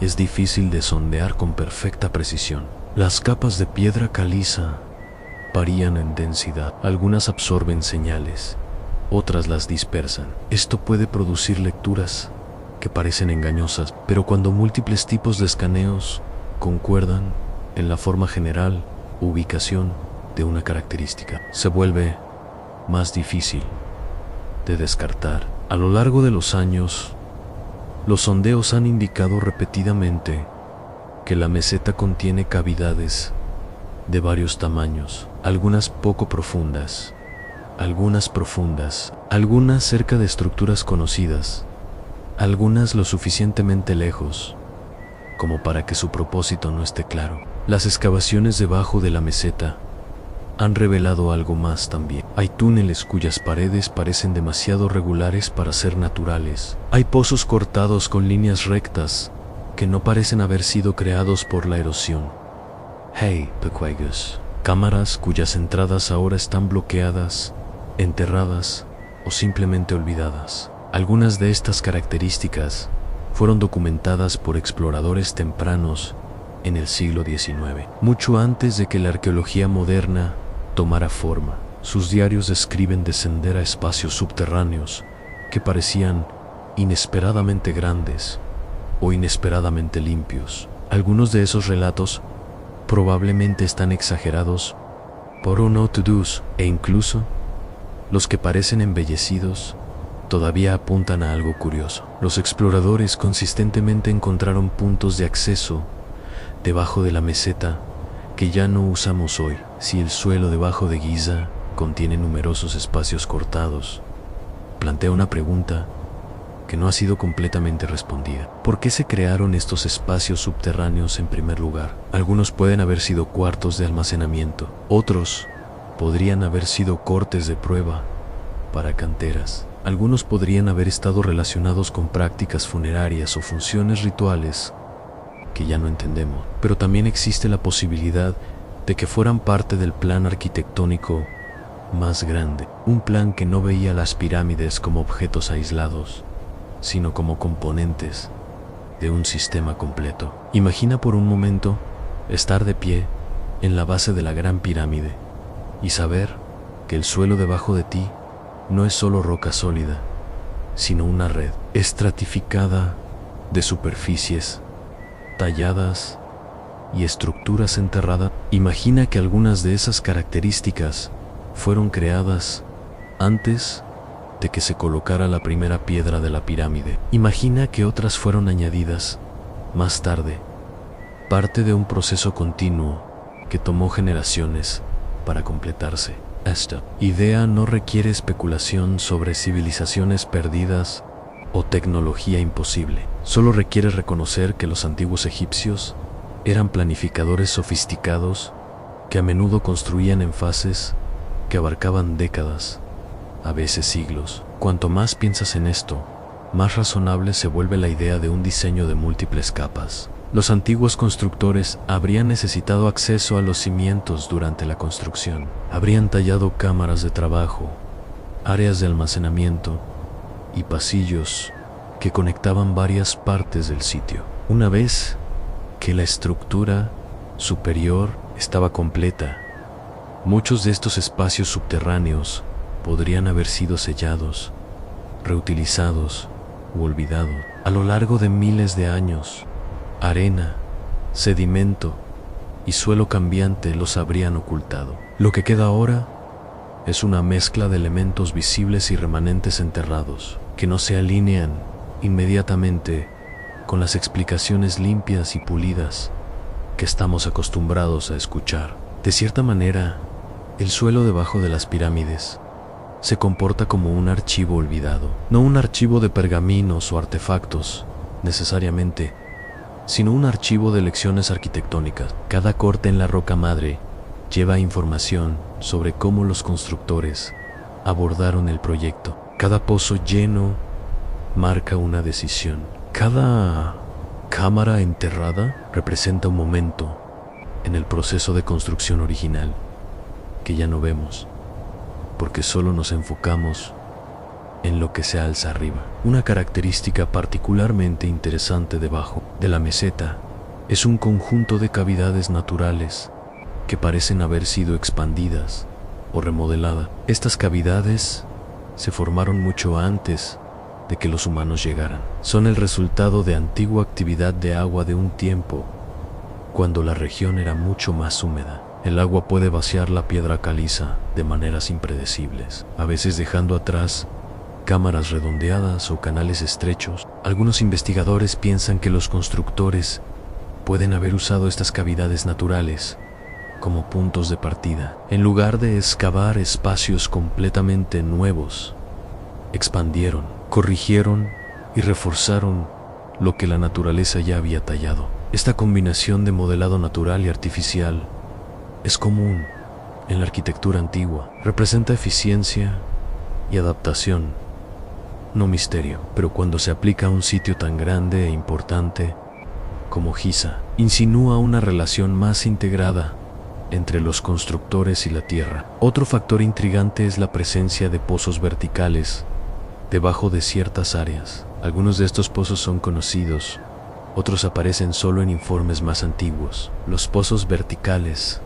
es difícil de sondear con perfecta precisión. Las capas de piedra caliza varían en densidad. Algunas absorben señales, otras las dispersan. Esto puede producir lecturas que parecen engañosas, pero cuando múltiples tipos de escaneos concuerdan en la forma general u ubicación de una característica, se vuelve más difícil de descartar. A lo largo de los años, los sondeos han indicado repetidamente que la meseta contiene cavidades de varios tamaños, algunas poco profundas, algunas profundas, algunas cerca de estructuras conocidas, algunas lo suficientemente lejos como para que su propósito no esté claro. Las excavaciones debajo de la meseta han revelado algo más también. Hay túneles cuyas paredes parecen demasiado regulares para ser naturales. Hay pozos cortados con líneas rectas que no parecen haber sido creados por la erosión. Hey, pecuegus. Cámaras cuyas entradas ahora están bloqueadas, enterradas o simplemente olvidadas. Algunas de estas características fueron documentadas por exploradores tempranos en el siglo XIX, mucho antes de que la arqueología moderna tomara forma. Sus diarios describen descender a espacios subterráneos que parecían inesperadamente grandes o inesperadamente limpios. Algunos de esos relatos probablemente están exagerados por no to-dos, e incluso los que parecen embellecidos todavía apuntan a algo curioso. Los exploradores consistentemente encontraron puntos de acceso debajo de la meseta que ya no usamos hoy. Si el suelo debajo de Giza contiene numerosos espacios cortados, plantea una pregunta que no ha sido completamente respondida. ¿Por qué se crearon estos espacios subterráneos en primer lugar? Algunos pueden haber sido cuartos de almacenamiento, otros podrían haber sido cortes de prueba para canteras. Algunos podrían haber estado relacionados con prácticas funerarias o funciones rituales que ya no entendemos, pero también existe la posibilidad de que fueran parte del plan arquitectónico más grande. Un plan que no veía las pirámides como objetos aislados, sino como componentes de un sistema completo. Imagina por un momento estar de pie en la base de la Gran Pirámide y saber que el suelo debajo de ti no es solo roca sólida, sino una red estratificada de superficies talladas y estructuras enterradas. Imagina que algunas de esas características fueron creadas antes de que se colocara la primera piedra de la pirámide. Imagina que otras fueron añadidas más tarde, parte de un proceso continuo que tomó generaciones para completarse. Esta idea no requiere especulación sobre civilizaciones perdidas o tecnología imposible. Solo requiere reconocer que los antiguos egipcios eran planificadores sofisticados que a menudo construían en fases que abarcaban décadas, a veces siglos. Cuanto más piensas en esto, más razonable se vuelve la idea de un diseño de múltiples capas. Los antiguos constructores habrían necesitado acceso a los cimientos durante la construcción. Habrían tallado cámaras de trabajo, áreas de almacenamiento y pasillos que conectaban varias partes del sitio. Una vez que la estructura superior estaba completa, muchos de estos espacios subterráneos podrían haber sido sellados, reutilizados u olvidados. A lo largo de miles de años, arena, sedimento y suelo cambiante los habrían ocultado. Lo que queda ahora es una mezcla de elementos visibles y remanentes enterrados, que no se alinean inmediatamente con las explicaciones limpias y pulidas que estamos acostumbrados a escuchar. De cierta manera, el suelo debajo de las pirámides se comporta como un archivo olvidado, no un archivo de pergaminos o artefactos, necesariamente, sino un archivo de lecciones arquitectónicas. Cada corte en la roca madre lleva información sobre cómo los constructores abordaron el proyecto. Cada pozo lleno marca una decisión. Cada cámara enterrada representa un momento en el proceso de construcción original que ya no vemos, porque solo nos enfocamos en lo que se alza arriba. Una característica particularmente interesante debajo de la meseta es un conjunto de cavidades naturales que parecen haber sido expandidas o remodeladas. Estas cavidades se formaron mucho antes de que los humanos llegaran. Son el resultado de antigua actividad de agua de un tiempo cuando la región era mucho más húmeda. El agua puede vaciar la piedra caliza de maneras impredecibles, a veces dejando atrás cámaras redondeadas o canales estrechos. Algunos investigadores piensan que los constructores pueden haber usado estas cavidades naturales como puntos de partida. En lugar de excavar espacios completamente nuevos, expandieron, corrigieron y reforzaron lo que la naturaleza ya había tallado. Esta combinación de modelado natural y artificial es común en la arquitectura antigua. Representa eficiencia y adaptación, no misterio. Pero cuando se aplica a un sitio tan grande e importante como Giza, insinúa una relación más integrada entre los constructores y la tierra. Otro factor intrigante es la presencia de pozos verticales debajo de ciertas áreas. Algunos de estos pozos son conocidos, otros aparecen solo en informes más antiguos. Los pozos verticales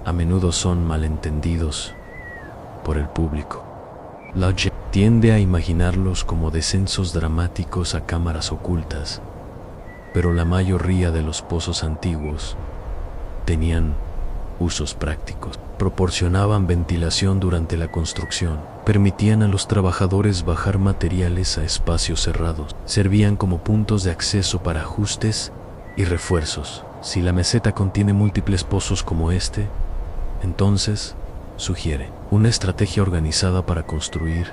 a menudo son malentendidos por el público. La gente tiende a imaginarlos como descensos dramáticos a cámaras ocultas, pero la mayoría de los pozos antiguos tenían usos prácticos. Proporcionaban ventilación durante la construcción, permitían a los trabajadores bajar materiales a espacios cerrados, servían como puntos de acceso para ajustes y refuerzos. Si la meseta contiene múltiples pozos como este, entonces sugiere una estrategia organizada para construir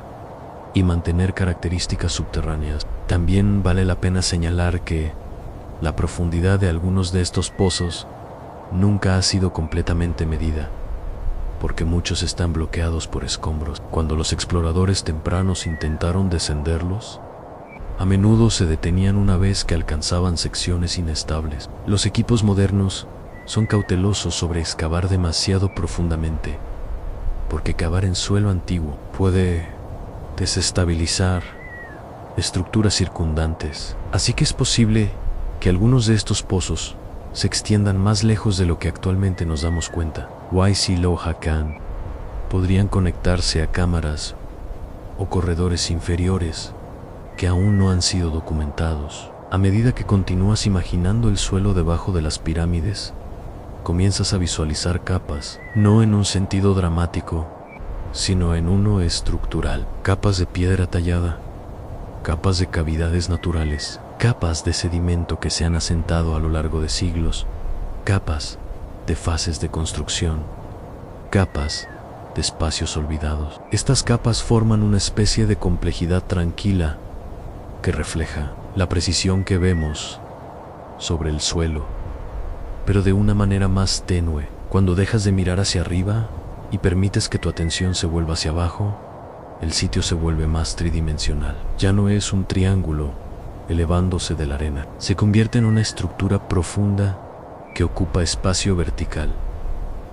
y mantener características subterráneas. También vale la pena señalar que la profundidad de algunos de estos pozos nunca ha sido completamente medida, porque muchos están bloqueados por escombros. Cuando los exploradores tempranos intentaron descenderlos, a menudo se detenían una vez que alcanzaban secciones inestables. Los equipos modernos son cautelosos sobre excavar demasiado profundamente, porque cavar en suelo antiguo puede desestabilizar estructuras circundantes. Así que es posible que algunos de estos pozos se extiendan más lejos de lo que actualmente nos damos cuenta. Huaysilojacan podrían conectarse a cámaras o corredores inferiores que aún no han sido documentados. A medida que continúas imaginando el suelo debajo de las pirámides, comienzas a visualizar capas, no en un sentido dramático, sino en uno estructural. Capas de piedra tallada, capas de cavidades naturales, capas de sedimento que se han asentado a lo largo de siglos, capas de fases de construcción, capas de espacios olvidados. Estas capas forman una especie de complejidad tranquila que refleja la precisión que vemos sobre el suelo, pero de una manera más tenue. Cuando dejas de mirar hacia arriba y permites que tu atención se vuelva hacia abajo, el sitio se vuelve más tridimensional. Ya no es un triángulo elevándose de la arena, se convierte en una estructura profunda que ocupa espacio vertical,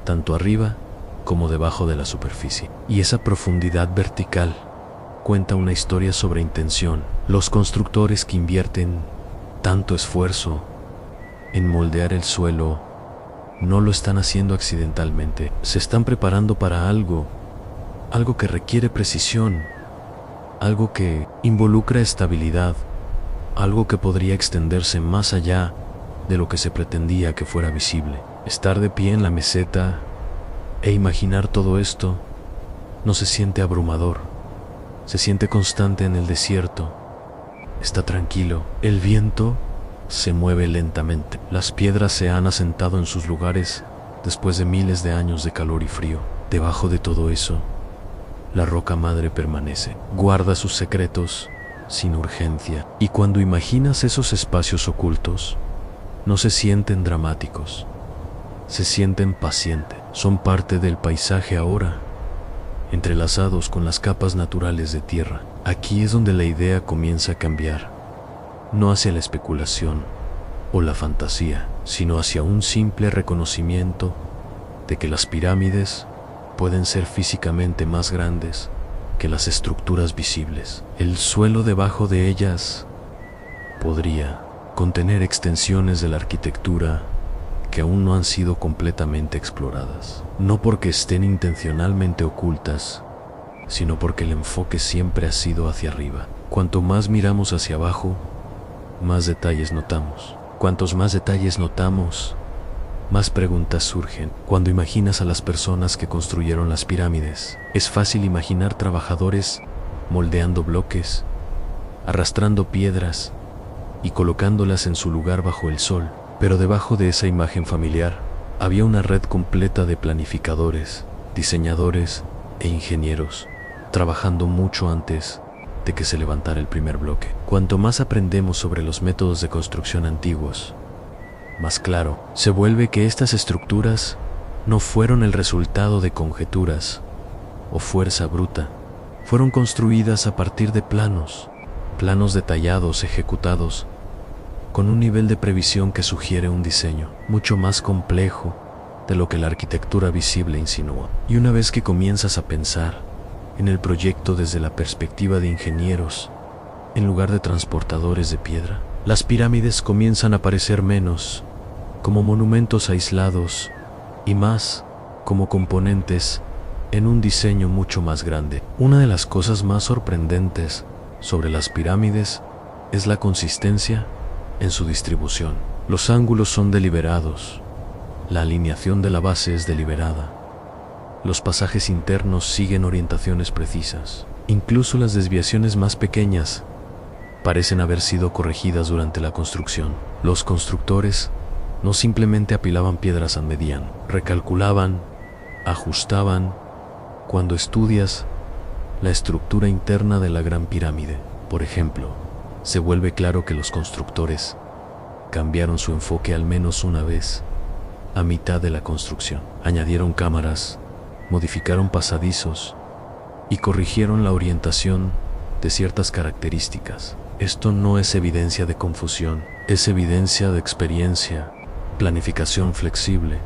tanto arriba como debajo de la superficie. Y esa profundidad vertical cuenta una historia sobre intención. Los constructores que invierten tanto esfuerzo en moldear el suelo no lo están haciendo accidentalmente. Se están preparando para algo que requiere precisión, algo que involucra estabilidad, algo que podría extenderse más allá de lo que se pretendía que fuera visible. Estar de pie en la meseta e imaginar todo esto no se siente abrumador, se siente constante en el desierto. Está tranquilo, el viento se mueve lentamente, las piedras se han asentado en sus lugares después de miles de años de calor y frío. Debajo de todo eso, la roca madre permanece, guarda sus secretos sin urgencia, y cuando imaginas esos espacios ocultos, no se sienten dramáticos, se sienten pacientes, son parte del paisaje ahora, entrelazados con las capas naturales de tierra. Aquí es donde la idea comienza a cambiar, no hacia la especulación o la fantasía, sino hacia un simple reconocimiento de que las pirámides pueden ser físicamente más grandes que las estructuras visibles. El suelo debajo de ellas podría contener extensiones de la arquitectura que aún no han sido completamente exploradas, no porque estén intencionalmente ocultas, sino porque el enfoque siempre ha sido hacia arriba. Cuanto más miramos hacia abajo, más detalles notamos. Cuantos más detalles notamos, más preguntas surgen. Cuando imaginas a las personas que construyeron las pirámides, es fácil imaginar trabajadores moldeando bloques, arrastrando piedras y colocándolas en su lugar bajo el sol. Pero debajo de esa imagen familiar había una red completa de planificadores, diseñadores e ingenieros, trabajando mucho antes de que se levantara el primer bloque. Cuanto más aprendemos sobre los métodos de construcción antiguos, más claro se vuelve que estas estructuras no fueron el resultado de conjeturas o fuerza bruta. Fueron construidas a partir de planos detallados, ejecutados con un nivel de previsión que sugiere un diseño mucho más complejo de lo que la arquitectura visible insinúa. Y una vez que comienzas a pensar en el proyecto desde la perspectiva de ingenieros, en lugar de transportadores de piedra, las pirámides comienzan a parecer menos como monumentos aislados y más como componentes en un diseño mucho más grande. Una de las cosas más sorprendentes sobre las pirámides es la consistencia en su distribución. Los ángulos son deliberados, la alineación de la base es deliberada, los pasajes internos siguen orientaciones precisas. Incluso las desviaciones más pequeñas parecen haber sido corregidas durante la construcción. Los constructores no simplemente apilaban piedras a medida, recalculaban, ajustaban. Cuando estudias la estructura interna de la Gran Pirámide, por ejemplo, se vuelve claro que los constructores cambiaron su enfoque al menos una vez a mitad de la construcción. Añadieron cámaras, modificaron pasadizos y corrigieron la orientación de ciertas características. Esto no es evidencia de confusión, es evidencia de experiencia, planificación flexible,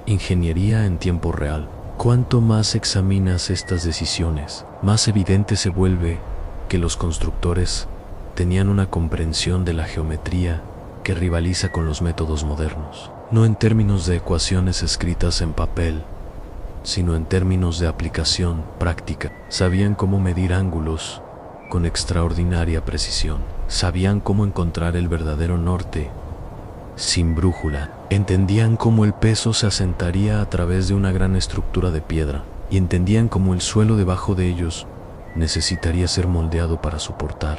ingeniería en tiempo real. Cuanto más examinas estas decisiones, más evidente se vuelve que los constructores tenían una comprensión de la geometría que rivaliza con los métodos modernos, no en términos de ecuaciones escritas en papel, sino en términos de aplicación práctica. Sabían cómo medir ángulos con extraordinaria precisión, sabían cómo encontrar el verdadero norte sin brújula, entendían cómo el peso se asentaría a través de una gran estructura de piedra, y entendían cómo el suelo debajo de ellos necesitaría ser moldeado para soportar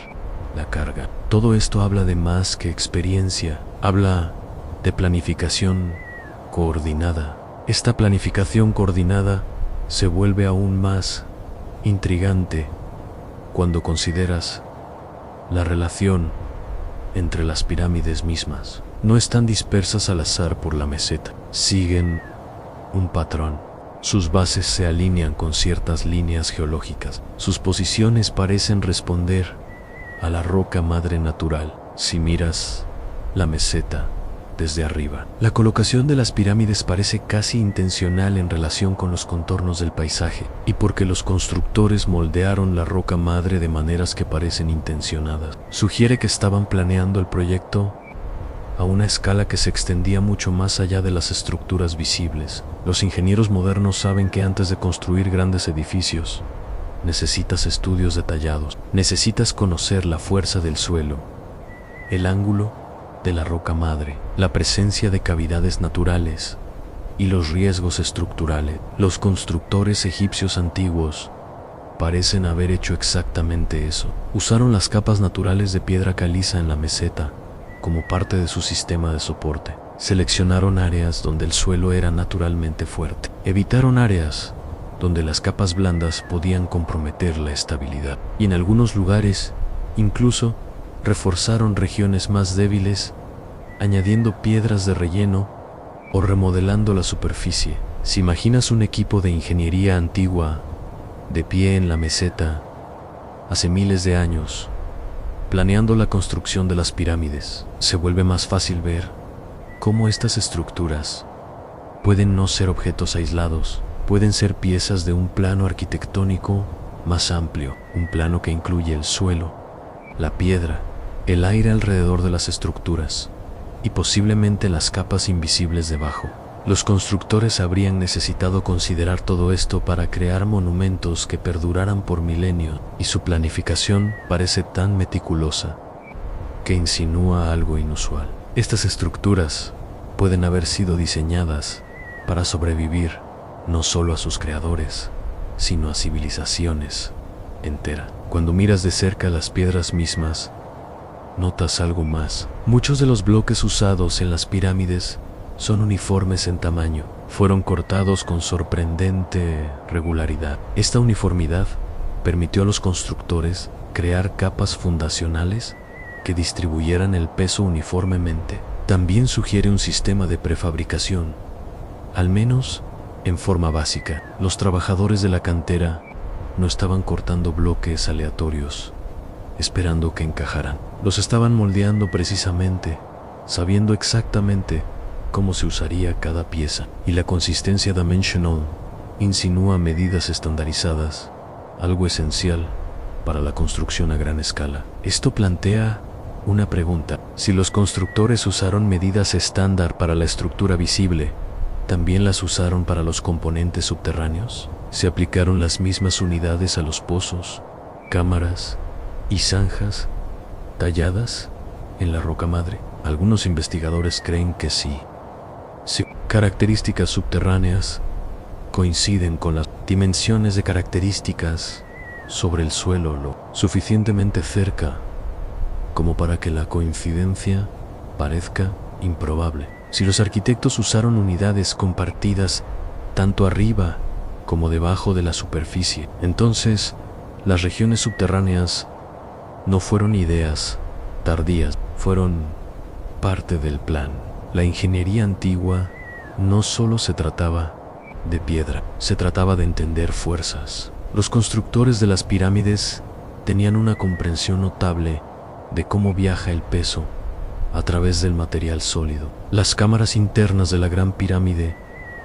la carga. Todo esto habla de más que experiencia, habla de planificación coordinada. Esta planificación coordinada se vuelve aún más intrigante cuando consideras la relación entre las pirámides mismas. No están dispersas al azar por la meseta, siguen un patrón. Sus bases se alinean con ciertas líneas geológicas. Sus posiciones parecen responder a la roca madre natural si miras la meseta desde arriba. La colocación de las pirámides parece casi intencional en relación con los contornos del paisaje, y porque los constructores moldearon la roca madre de maneras que parecen intencionadas, sugiere que estaban planeando el proyecto a una escala que se extendía mucho más allá de las estructuras visibles. Los ingenieros modernos saben que antes de construir grandes edificios, necesitas estudios detallados, necesitas conocer la fuerza del suelo, el ángulo de la roca madre, la presencia de cavidades naturales y los riesgos estructurales. Los constructores egipcios antiguos parecen haber hecho exactamente eso. Usaron las capas naturales de piedra caliza en la meseta como parte de su sistema de soporte. Seleccionaron áreas donde el suelo era naturalmente fuerte. Evitaron áreas donde las capas blandas podían comprometer la estabilidad. Y en algunos lugares, incluso, reforzaron regiones más débiles, añadiendo piedras de relleno o remodelando la superficie. Si imaginas un equipo de ingeniería antigua de pie en la meseta hace miles de años, planeando la construcción de las pirámides, se vuelve más fácil ver cómo estas estructuras pueden no ser objetos aislados, pueden ser piezas de un plano arquitectónico más amplio, un plano que incluye el suelo, la piedra, el aire alrededor de las estructuras y posiblemente las capas invisibles debajo. Los constructores habrían necesitado considerar todo esto para crear monumentos que perduraran por milenios, y su planificación parece tan meticulosa que insinúa algo inusual. Estas estructuras pueden haber sido diseñadas para sobrevivir no solo a sus creadores, sino a civilizaciones enteras. Cuando miras de cerca las piedras mismas, notas algo más. Muchos de los bloques usados en las pirámides son uniformes en tamaño. Fueron cortados con sorprendente regularidad. Esta uniformidad permitió a los constructores crear capas fundacionales que distribuyeran el peso uniformemente. También sugiere un sistema de prefabricación, al menos en forma básica. Los trabajadores de la cantera no estaban cortando bloques aleatorios, esperando que encajaran. Los estaban moldeando precisamente, sabiendo exactamente cómo se usaría cada pieza. Y la consistencia dimensional insinúa medidas estandarizadas, algo esencial para la construcción a gran escala. Esto plantea una pregunta. Si los constructores usaron medidas estándar para la estructura visible, ¿también las usaron para los componentes subterráneos? ¿Se aplicaron las mismas unidades a los pozos, cámaras y zanjas talladas en la roca madre? Algunos investigadores creen que sí. Si características subterráneas coinciden con las dimensiones de características sobre el suelo lo suficientemente cerca como para que la coincidencia parezca improbable. Si los arquitectos usaron unidades compartidas tanto arriba como debajo de la superficie, entonces las regiones subterráneas no fueron ideas tardías, fueron parte del plan. La ingeniería antigua no solo se trataba de piedra, se trataba de entender fuerzas. Los constructores de las pirámides tenían una comprensión notable de cómo viaja el peso a través del material sólido. Las cámaras internas de la Gran Pirámide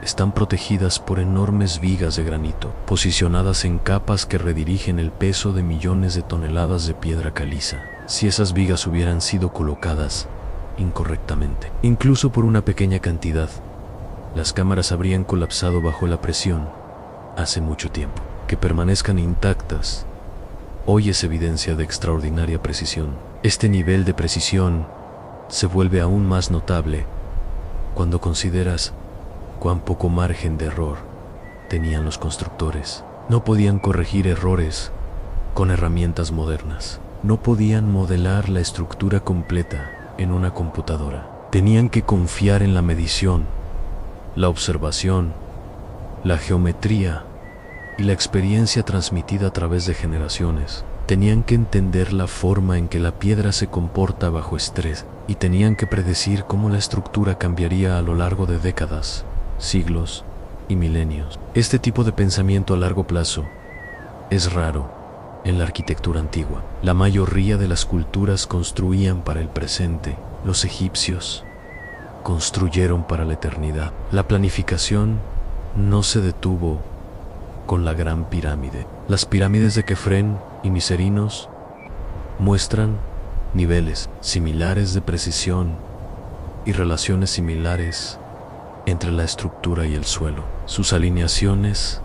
están protegidas por enormes vigas de granito, posicionadas en capas que redirigen el peso de millones de toneladas de piedra caliza. Si esas vigas hubieran sido colocadas incorrectamente, incluso por una pequeña cantidad, las cámaras habrían colapsado bajo la presión hace mucho tiempo. Que permanezcan intactas hoy es evidencia de extraordinaria precisión. Este nivel de precisión se vuelve aún más notable cuando consideras cuán poco margen de error tenían los constructores. No podían corregir errores con herramientas modernas. No podían modelar la estructura completa en una computadora. Tenían que confiar en la medición, la observación, la geometría y la experiencia transmitida a través de generaciones. Tenían que entender la forma en que la piedra se comporta bajo estrés y tenían que predecir cómo la estructura cambiaría a lo largo de décadas, siglos y milenios. Este tipo de pensamiento a largo plazo es raro en la arquitectura antigua. La mayoría de las culturas construían para el presente. Los egipcios construyeron para la eternidad. La planificación no se detuvo con la Gran Pirámide. Las pirámides de Kefren y Miserinos muestran niveles similares de precisión y relaciones similares entre la estructura y el suelo. Sus alineaciones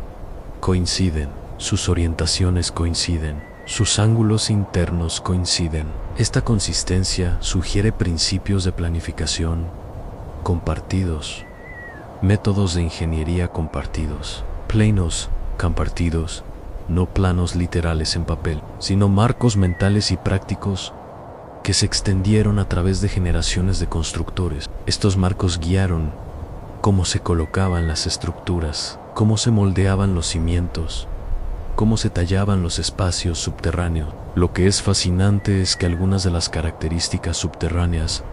coinciden, sus orientaciones coinciden, sus ángulos internos coinciden. Esta consistencia sugiere principios de planificación compartidos, métodos de ingeniería compartidos, planos compartidos, no planos literales en papel, sino marcos mentales y prácticos que se extendieron a través de generaciones de constructores. Estos marcos guiaron cómo se colocaban las estructuras, cómo se moldeaban los cimientos, cómo se tallaban los espacios subterráneos. Lo que es fascinante es que algunas de las características subterráneas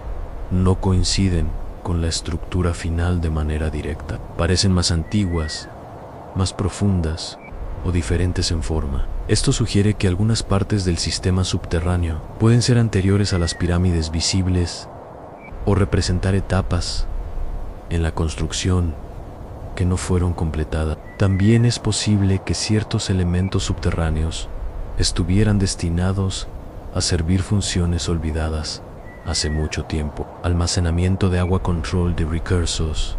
no coinciden con la estructura final de manera directa. Parecen más antiguas, más profundas o diferentes en forma. Esto sugiere que algunas partes del sistema subterráneo pueden ser anteriores a las pirámides visibles o representar etapas en la construcción que no fueron completadas. También es posible que ciertos elementos subterráneos estuvieran destinados a servir funciones olvidadas hace mucho tiempo. Almacenamiento de agua, control de recursos,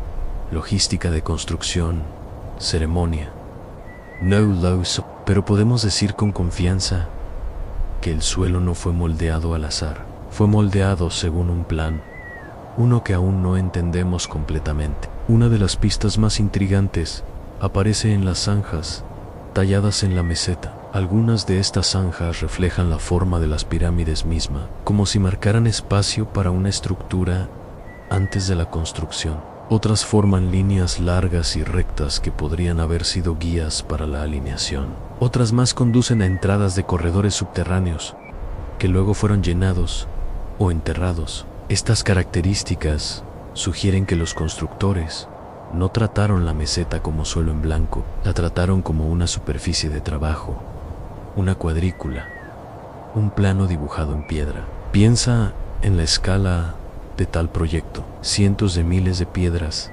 logística de construcción, ceremonia. Pero podemos decir con confianza que el suelo no fue moldeado al azar. Fue moldeado según un plan, uno que aún no entendemos completamente. Una de las pistas más intrigantes aparece en las zanjas talladas en la meseta. Algunas de estas zanjas reflejan la forma de las pirámides mismas, como si marcaran espacio para una estructura antes de la construcción. Otras forman líneas largas y rectas que podrían haber sido guías para la alineación. Otras más conducen a entradas de corredores subterráneos, que luego fueron llenados o enterrados. Estas características sugieren que los constructores no trataron la meseta como suelo en blanco, la trataron como una superficie de trabajo, una cuadrícula, un plano dibujado en piedra. Piensa en la escala de tal proyecto: cientos de miles de piedras,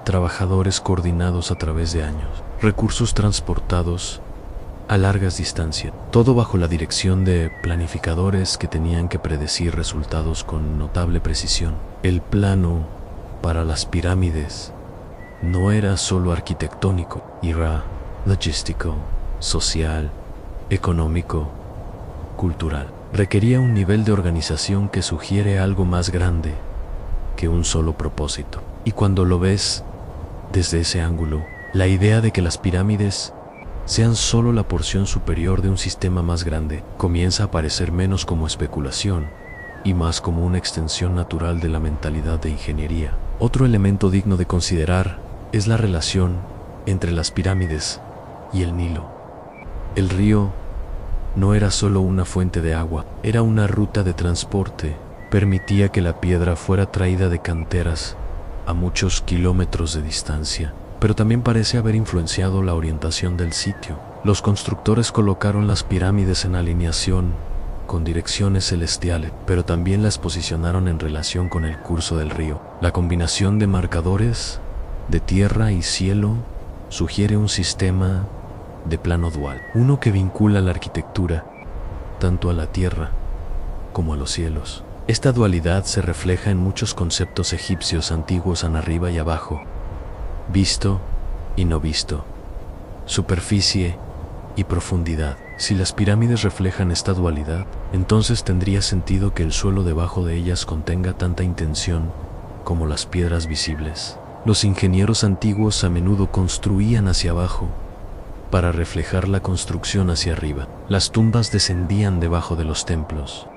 trabajadores coordinados a través de años, recursos transportados a largas distancias, todo bajo la dirección de planificadores que tenían que predecir resultados con notable precisión. El plano para las pirámides no era solo arquitectónico, era logístico, social, económico, cultural. Requería un nivel de organización que sugiere algo más grande que un solo propósito. Y cuando lo ves desde ese ángulo, la idea de que las pirámides sean solo la porción superior de un sistema más grande comienza a parecer menos como especulación y más como una extensión natural de la mentalidad de ingeniería. Otro elemento digno de considerar es la relación entre las pirámides y el Nilo. El río no era solo una fuente de agua, era una ruta de transporte. Permitía que la piedra fuera traída de canteras a muchos kilómetros de distancia, pero también parece haber influenciado la orientación del sitio. Los constructores colocaron las pirámides en alineación con direcciones celestiales, pero también las posicionaron en relación con el curso del río. La combinación de marcadores de tierra y cielo, sugiere un sistema de plano dual, uno que vincula la arquitectura tanto a la tierra como a los cielos. Esta dualidad se refleja en muchos conceptos egipcios antiguos en arriba y abajo, visto y no visto, superficie y profundidad. Si las pirámides reflejan esta dualidad, entonces tendría sentido que el suelo debajo de ellas contenga tanta intención como las piedras visibles. Los ingenieros antiguos a menudo construían hacia abajo para reflejar la construcción hacia arriba. Las tumbas descendían debajo de los templos,